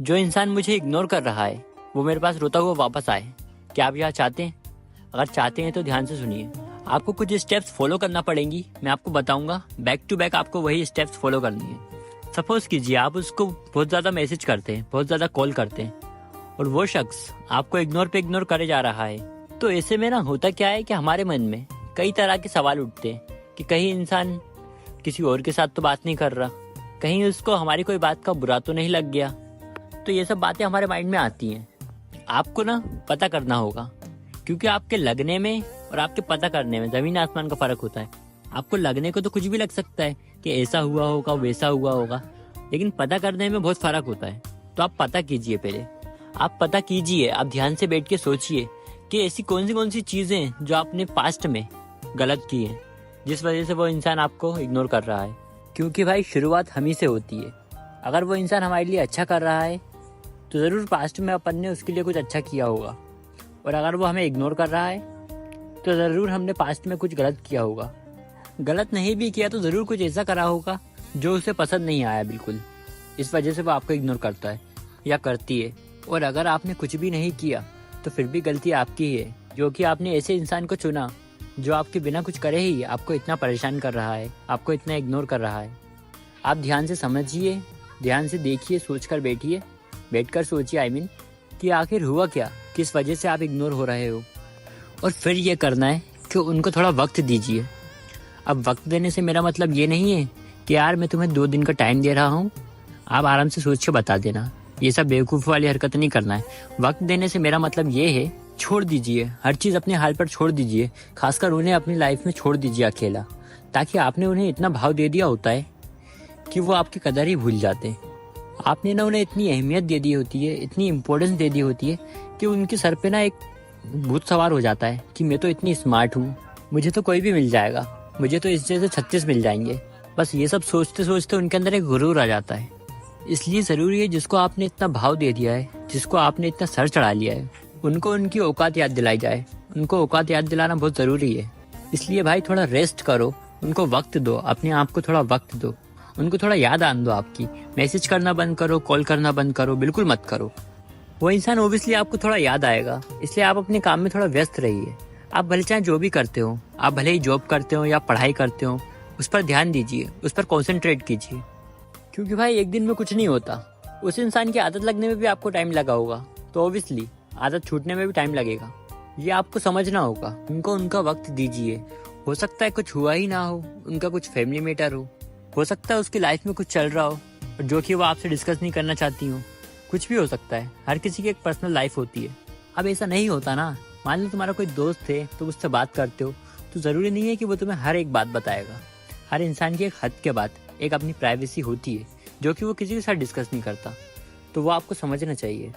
जो इंसान मुझे इग्नोर कर रहा है वो मेरे पास रोता हुआ वापस आए। क्या आप यह चाहते हैं? अगर चाहते हैं तो ध्यान से सुनिए। आपको कुछ स्टेप्स फॉलो करना पड़ेंगी, मैं आपको बताऊंगा। बैक टू बैक आपको वही स्टेप्स फॉलो करनी है। सपोज कीजिए आप उसको बहुत ज़्यादा मैसेज करते हैं, बहुत ज़्यादा कॉल करते हैं और वो शख्स आपको इग्नोर पे इग्नोर करे जा रहा है। तो ऐसे में ना होता क्या है कि हमारे मन में कई तरह के सवाल उठते हैं कि कहीं इंसान किसी और के साथ तो बात नहीं कर रहा, कहीं उसको हमारी कोई बात का बुरा तो नहीं लग गया। तो ये सब बातें हमारे माइंड में आती हैं। आपको ना पता करना होगा, क्योंकि आपके लगने में और आपके पता करने में ज़मीन आसमान का फ़र्क होता है। आपको लगने को तो कुछ भी लग सकता है कि ऐसा हुआ होगा, वैसा हुआ होगा, लेकिन पता करने में बहुत फ़र्क होता है। तो आप पता कीजिए, पहले आप पता कीजिए। आप ध्यान से बैठ के सोचिए कि ऐसी कौन सी चीज़ें जो आपने पास्ट में गलत की हैं जिस वजह से वो इंसान आपको इग्नोर कर रहा है। क्योंकि भाई शुरुआत हम ही से होती है। अगर वो इंसान हमारे लिए अच्छा कर रहा है तो ज़रूर पास्ट में अपन ने उसके लिए कुछ अच्छा किया होगा, और अगर वो हमें इग्नोर कर रहा है तो ज़रूर हमने पास्ट में कुछ गलत किया होगा। गलत नहीं भी किया तो ज़रूर कुछ ऐसा करा होगा जो उसे पसंद नहीं आया बिल्कुल, इस वजह से वो आपको इग्नोर करता है या करती है। और अगर आपने कुछ भी नहीं किया तो फिर भी गलती आपकी ही है, जो कि आपने ऐसे इंसान को चुना जो आपके बिना कुछ करे ही आपको इतना परेशान कर रहा है, आपको इतना इग्नोर कर रहा है। आप ध्यान से समझिए, ध्यान से देखिए, सोच कर बैठिए, बैठकर सोचिए कि आखिर हुआ क्या, किस वजह से आप इग्नोर हो रहे हो। और फिर ये करना है कि उनको थोड़ा वक्त दीजिए। अब वक्त देने से मेरा मतलब ये नहीं है कि यार मैं तुम्हें 2 दिन का टाइम दे रहा हूँ, आप आराम से सोच के बता देना। ये सब बेवकूफ़ वाली हरकत नहीं करना है। वक्त देने से मेरा मतलब ये है, छोड़ दीजिए हर चीज़ अपने हाल पर, छोड़ दीजिए। खासकर उन्हें अपनी लाइफ में छोड़ दीजिए अकेला, ताकि आपने उन्हें इतना भाव दे दिया होता है कि वो आपकी कदर ही भूल जाते हैं। आपने ना उन्हें इतनी अहमियत दे दी होती है, इतनी इम्पोर्टेंस दे दी होती है कि उनके सर पे ना एक भूत सवार हो जाता है कि मैं तो इतनी स्मार्ट हूँ, मुझे तो कोई भी मिल जाएगा, मुझे तो इस जैसे 36 मिल जाएंगे। बस ये सब सोचते सोचते उनके अंदर एक गुरूर आ जाता है। इसलिए ज़रूरी है जिसको आपने इतना भाव दे दिया है, जिसको आपने इतना सर चढ़ा लिया है, उनको उनकी औकात याद दिलाई जाए। उनको औकात याद दिलाना बहुत ज़रूरी है। इसलिए भाई थोड़ा रेस्ट करो, उनको वक्त दो, अपने आप को थोड़ा वक्त दो, उनको थोड़ा याद आन दो आपकी। मैसेज करना बंद करो, कॉल करना बंद करो, बिल्कुल मत करो। वो इंसान ओबियसली आपको थोड़ा याद आएगा, इसलिए आप अपने काम में थोड़ा व्यस्त रहिए। आप भले चाहे जो भी करते हो, आप भले ही जॉब करते हो या पढ़ाई करते हो, उस पर ध्यान दीजिए, उस पर कॉन्सेंट्रेट कीजिए। क्योंकि भाई एक दिन में कुछ नहीं होता, उस इंसान की आदत लगने में भी आपको टाइम लगा होगा, तो ओबियसली आदत छूटने में भी टाइम लगेगा। ये आपको समझना होगा। उनको उनका वक्त दीजिए। हो सकता है कुछ हुआ ही ना हो, उनका कुछ फैमिली मैटर हो सकता है उसकी लाइफ में कुछ चल रहा हो जो कि वो आपसे डिस्कस नहीं करना चाहती हो, कुछ भी हो सकता है। हर किसी की एक पर्सनल लाइफ होती है। अब ऐसा नहीं होता ना, मान लो तुम्हारा कोई दोस्त है, तुम उससे बात करते हो, तो ज़रूरी नहीं है कि वो तुम्हें हर एक बात बताएगा। हर इंसान की एक हद के बाद एक अपनी प्राइवेसी होती है जो कि वो किसी के साथ डिस्कस नहीं करता, तो वो आपको समझना चाहिए।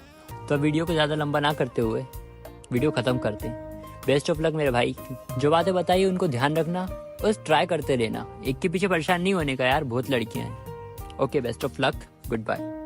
तो वीडियो को ज़्यादा लंबा ना करते हुए वीडियो ख़त्म करते हैं। बेस्ट ऑफ लक मेरे भाई। जो बातें बताइए उनको ध्यान रखना, बस ट्राई करते रहना। एक के पीछे परेशान नहीं होने का यार, बहुत लड़कियां हैं। Okay, best of luck, good bye.